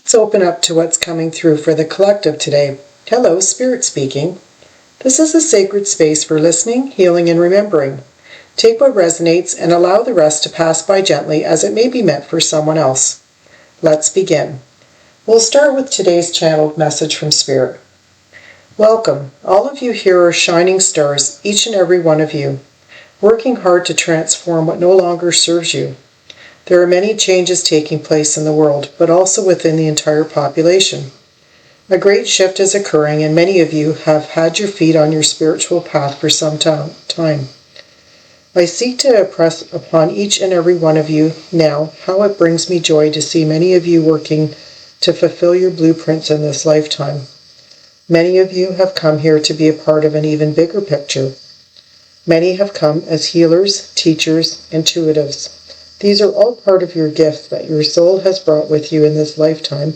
Let's open up to what's coming through for the collective today. Hello, Spirit speaking. This is a sacred space for listening, healing, and remembering. Take what resonates and allow the rest to pass by gently as it may be meant for someone else. Let's begin. We'll start with today's channeled message from Spirit. Welcome. All of you here are shining stars, each and every one of you, working hard to transform what no longer serves you. There are many changes taking place in the world, but also within the entire population. A great shift is occurring, and many of you have had your feet on your spiritual path for some time. I seek to impress upon each and every one of you now how it brings me joy to see many of you working to fulfill your blueprints in this lifetime. Many of you have come here to be a part of an even bigger picture. Many have come as healers, teachers, intuitives. These are all part of your gifts that your soul has brought with you in this lifetime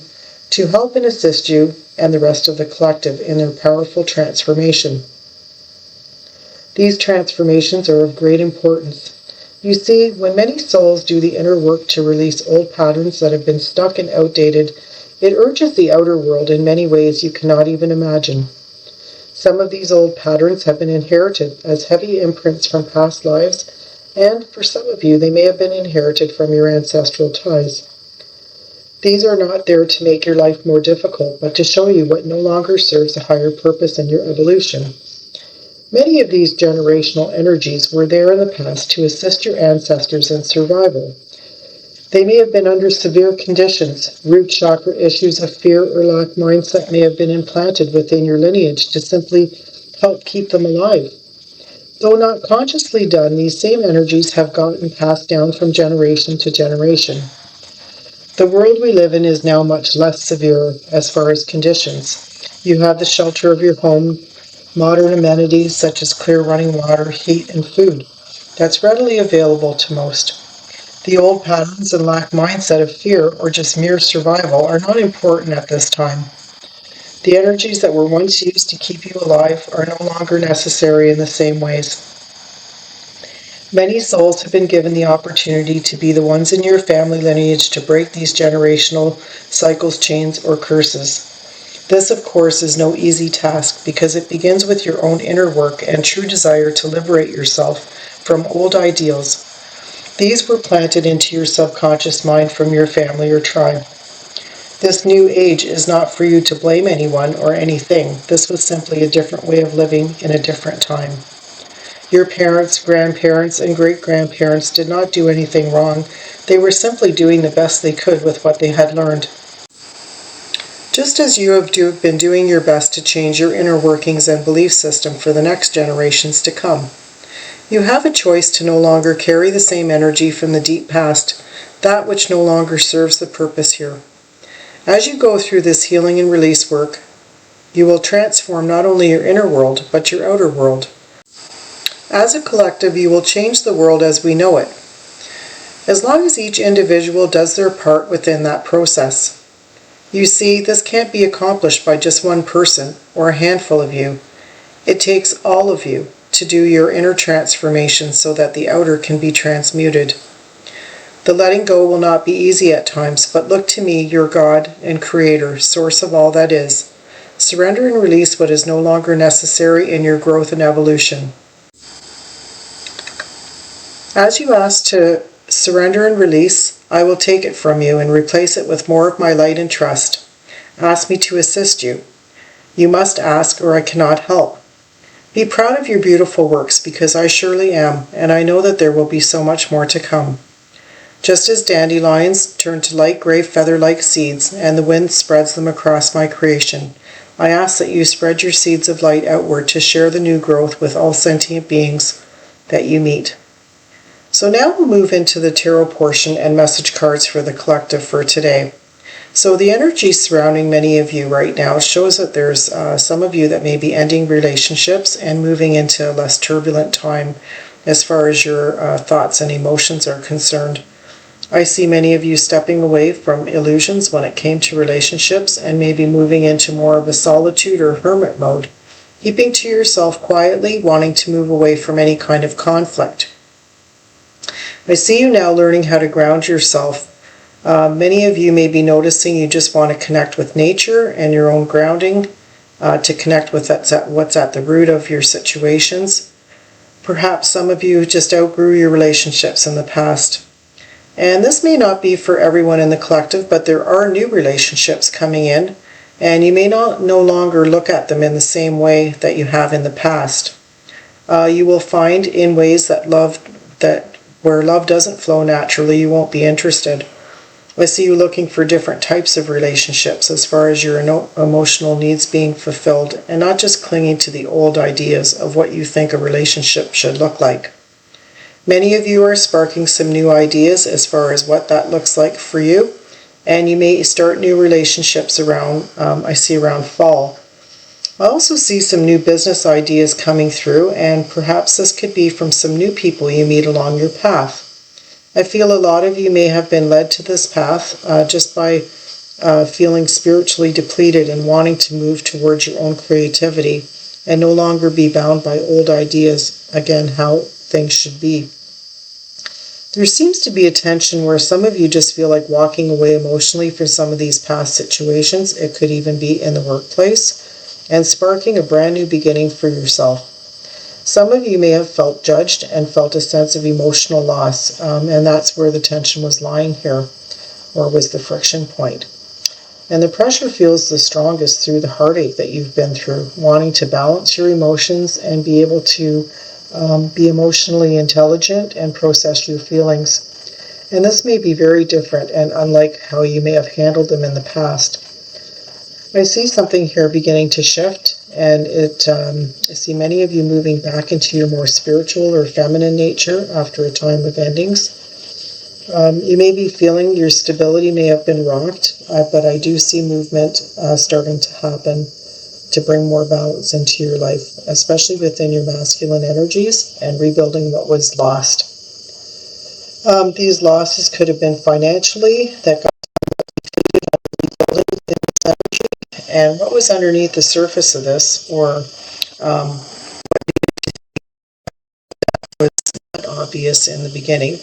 to help and assist you and the rest of the collective in their powerful transformation. These transformations are of great importance. You see, when many souls do the inner work to release old patterns that have been stuck and outdated, it urges the outer world in many ways you cannot even imagine. Some of these old patterns have been inherited as heavy imprints from past lives, and for some of you, they may have been inherited from your ancestral ties. These are not there to make your life more difficult, but to show you what no longer serves a higher purpose in your evolution. Many of these generational energies were there in the past to assist your ancestors in survival. They may have been under severe conditions. Root chakra issues of fear or lack mindset may have been implanted within your lineage to simply help keep them alive. Though not consciously done, these same energies have gotten passed down from generation to generation. The world we live in is now much less severe as far as conditions. You have the shelter of your home, modern amenities such as clear running water, heat, and food. That's readily available to most. The old patterns and lack mindset of fear or just mere survival are not important at this time. The energies that were once used to keep you alive are no longer necessary in the same ways. Many souls have been given the opportunity to be the ones in your family lineage to break these generational cycles, chains, or curses. This, of course, is no easy task because it begins with your own inner work and true desire to liberate yourself from old ideals. These were planted into your subconscious mind from your family or tribe. This new age is not for you to blame anyone or anything. This was simply a different way of living in a different time. Your parents, grandparents, and great-grandparents did not do anything wrong. They were simply doing the best they could with what they had learned. Just as you have been doing your best to change your inner workings and belief system for the next generations to come. You have a choice to no longer carry the same energy from the deep past, that which no longer serves the purpose here. As you go through this healing and release work, you will transform not only your inner world, but your outer world. As a collective, you will change the world as we know it, as long as each individual does their part within that process. You see, this can't be accomplished by just one person or a handful of you. It takes all of you to do your inner transformation so that the outer can be transmuted. The letting go will not be easy at times, but look to me, your God and Creator, source of all that is. Surrender and release what is no longer necessary in your growth and evolution. As you ask to surrender and release, I will take it from you and replace it with more of my light and trust. Ask me to assist you. You must ask, or I cannot help. Be proud of your beautiful works, because I surely am, and I know that there will be so much more to come. Just as dandelions turn to light gray feather-like seeds, and the wind spreads them across my creation, I ask that you spread your seeds of light outward to share the new growth with all sentient beings that you meet. So now we'll move into the tarot portion and message cards for the collective for today. So the energy surrounding many of you right now shows that there's some of you that may be ending relationships and moving into a less turbulent time as far as your thoughts and emotions are concerned. I see many of you stepping away from illusions when it came to relationships and maybe moving into more of a solitude or hermit mode, keeping to yourself quietly, wanting to move away from any kind of conflict. I see you now learning how to ground yourself Many of you may be noticing you just want to connect with nature and your own grounding to connect with what's at the root of your situations. Perhaps some of you just outgrew your relationships in the past. And this may not be for everyone in the collective, but there are new relationships coming in, and you may no longer look at them in the same way that you have in the past. You will find in ways that where love doesn't flow naturally, you won't be interested. I see you looking for different types of relationships as far as your emotional needs being fulfilled, and not just clinging to the old ideas of what you think a relationship should look like. Many of you are sparking some new ideas as far as what that looks like for you, and you may start new relationships around fall. I also see some new business ideas coming through, and perhaps this could be from some new people you meet along your path. I feel a lot of you may have been led to this path just by feeling spiritually depleted and wanting to move towards your own creativity and no longer be bound by old ideas, again, how things should be. There seems to be a tension where some of you just feel like walking away emotionally from some of these past situations. It could even be in the workplace, and sparking a brand new beginning for yourself. Some of you may have felt judged and felt a sense of emotional loss, and that's where the tension was lying here, or was the friction point. And the pressure feels the strongest through the heartache that you've been through, wanting to balance your emotions and be able to be emotionally intelligent and process your feelings. And this may be very different and unlike how you may have handled them in the past. I see something here beginning to shift, and I see many of you moving back into your more spiritual or feminine nature after a time of endings. You may be feeling your stability may have been rocked, but I do see movement starting to happen to bring more balance into your life, especially within your masculine energies and rebuilding what was lost. These losses could have been financially, that got rebuilding in this energy, and what was underneath the surface of this, or was not obvious in the beginning,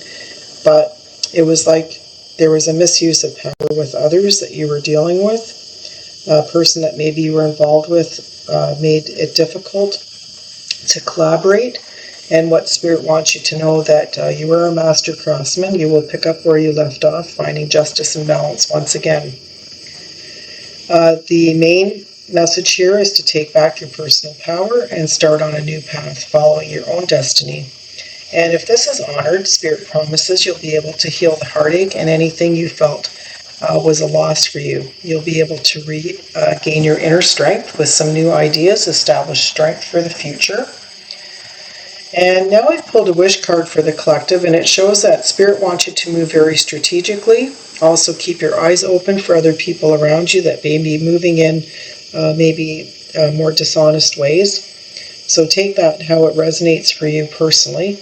but it was like there was a misuse of power with others that you were dealing with. A person that maybe you were involved with made it difficult to collaborate. And what Spirit wants you to know that you are a master craftsman. You will pick up where you left off, finding justice and balance once again. The main message here is to take back your personal power and start on a new path, following your own destiny. And if this is honored, Spirit promises you'll be able to heal the heartache and anything you felt was a loss for you. You'll be able to gain your inner strength with some new ideas, establish strength for the future. And now I've pulled a wish card for the collective, and it shows that Spirit wants you to move very strategically. Also keep your eyes open for other people around you that may be moving in maybe more dishonest ways. So take that how it resonates for you personally.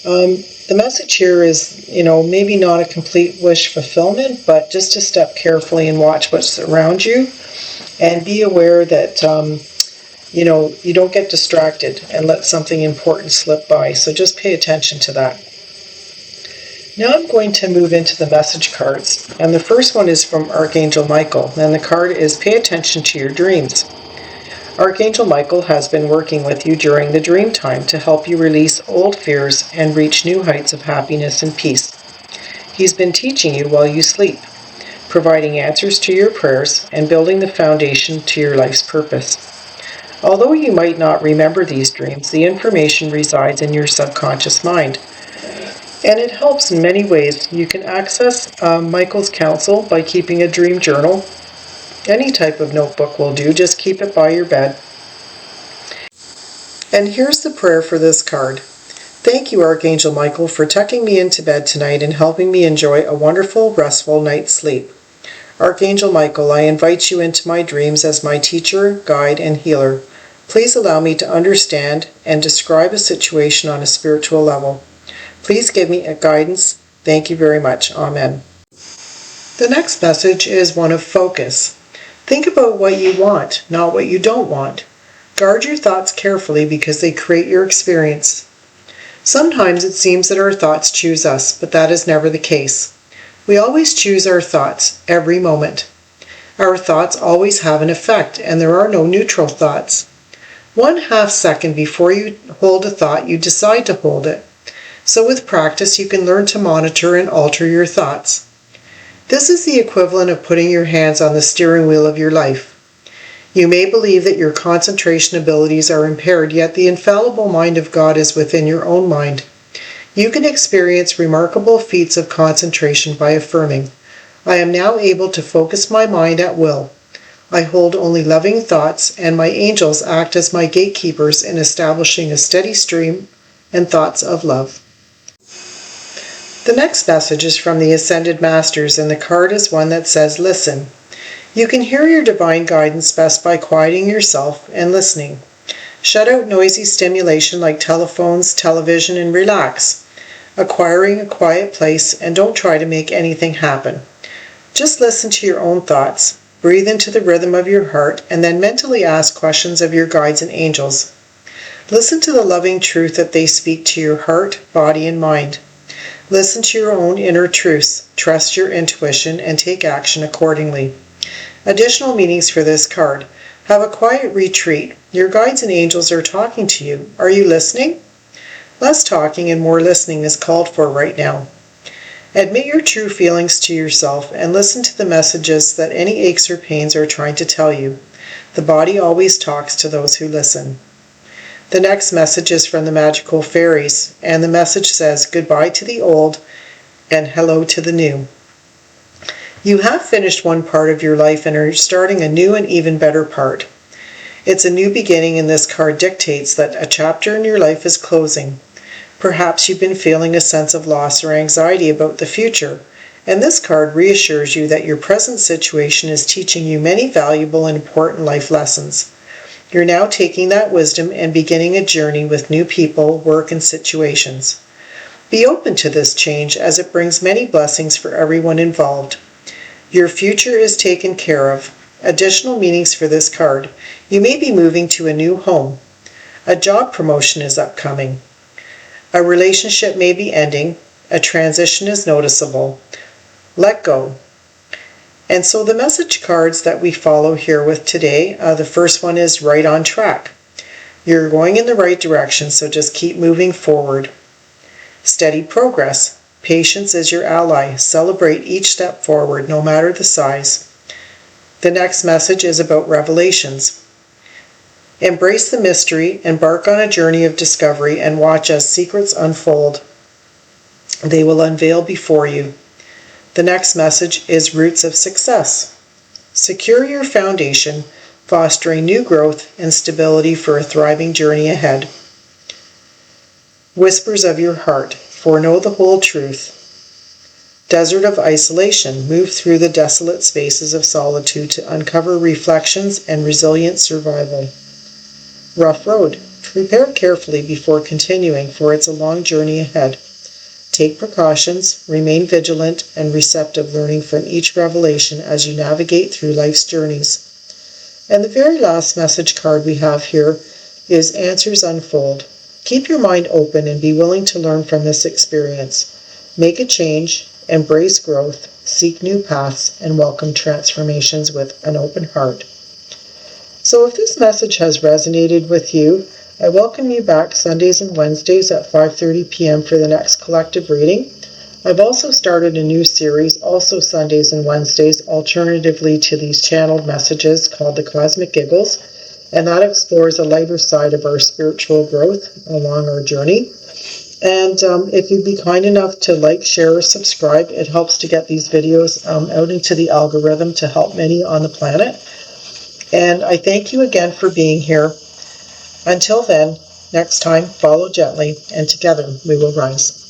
The message here is, maybe not a complete wish fulfillment, but just to step carefully and watch what's around you and be aware that, you don't get distracted and let something important slip by. So just pay attention to that. Now I'm going to move into the message cards. And the first one is from Archangel Michael. And the card is Pay Attention to Your Dreams. Archangel Michael has been working with you during the dream time to help you release old fears and reach new heights of happiness and peace. He's been teaching you while you sleep, providing answers to your prayers and building the foundation to your life's purpose. Although you might not remember these dreams, the information resides in your subconscious mind. And it helps in many ways. You can access Michael's counsel by keeping a dream journal. Any type of notebook will do, just keep it by your bed. And here's the prayer for this card. Thank you, Archangel Michael, for tucking me into bed tonight and helping me enjoy a wonderful, restful night's sleep. Archangel Michael, I invite you into my dreams as my teacher, guide, and healer. Please allow me to understand and describe a situation on a spiritual level. Please give me a guidance. Thank you very much. Amen. The next message is one of focus. Think about what you want, not what you don't want. Guard your thoughts carefully because they create your experience. Sometimes it seems that our thoughts choose us, but that is never the case. We always choose our thoughts every moment. Our thoughts always have an effect, and there are no neutral thoughts. 1/2 second before you hold a thought, you decide to hold it. So with practice, you can learn to monitor and alter your thoughts. This is the equivalent of putting your hands on the steering wheel of your life. You may believe that your concentration abilities are impaired, yet the infallible mind of God is within your own mind. You can experience remarkable feats of concentration by affirming, "I am now able to focus my mind at will. I hold only loving thoughts, and my angels act as my gatekeepers in establishing a steady stream and thoughts of love." The next message is from the Ascended Masters, and the card is one that says, "Listen." You can hear your divine guidance best by quieting yourself and listening. Shut out noisy stimulation like telephones, television, and relax, acquiring a quiet place, and don't try to make anything happen. Just listen to your own thoughts, breathe into the rhythm of your heart, and then mentally ask questions of your guides and angels. Listen to the loving truth that they speak to your heart, body, and mind. Listen to your own inner truths, trust your intuition, and take action accordingly. Additional meanings for this card. Have a quiet retreat. Your guides and angels are talking to you. Are you listening? Less talking and more listening is called for right now. Admit your true feelings to yourself and listen to the messages that any aches or pains are trying to tell you. The body always talks to those who listen. The next message is from the magical fairies, and the message says, "Goodbye to the old and hello to the new." You have finished one part of your life and are starting a new and even better part. It's a new beginning, and this card dictates that a chapter in your life is closing. Perhaps you've been feeling a sense of loss or anxiety about the future, and this card reassures you that your present situation is teaching you many valuable and important life lessons. You're now taking that wisdom and beginning a journey with new people, work, and situations. Be open to this change, as it brings many blessings for everyone involved. Your future is taken care of. Additional meanings for this card. You may be moving to a new home. A job promotion is upcoming. A relationship may be ending. A transition is noticeable. Let go. And so the message cards that we follow here with today, the first one is right on track. You're going in the right direction, so just keep moving forward. Steady progress. Patience is your ally. Celebrate each step forward, no matter the size. The next message is about revelations. Embrace the mystery, embark on a journey of discovery, and watch as secrets unfold. They will unveil before you. The next message is roots of success. Secure your foundation, fostering new growth and stability for a thriving journey ahead. Whispers of your heart, foreknow the whole truth. Desert of isolation, move through the desolate spaces of solitude to uncover reflections and resilient survival. Rough road, prepare carefully before continuing, for it's a long journey ahead. Take precautions, remain vigilant and receptive, learning from each revelation as you navigate through life's journeys. And the very last message card we have here is Answers Unfold. Keep your mind open and be willing to learn from this experience. Make a change, embrace growth, seek new paths, and welcome transformations with an open heart. So if this message has resonated with you, I welcome you back Sundays and Wednesdays at 5:30 p.m. for the next collective reading. I've also started a new series, also Sundays and Wednesdays, alternatively to these channeled messages, called The Cosmic Giggles, and that explores a lighter side of our spiritual growth along our journey. And if you'd be kind enough to like, share, or subscribe, it helps to get these videos out into the algorithm to help many on the planet. And I thank you again for being here. Until then, next time, follow gently, and together we will rise.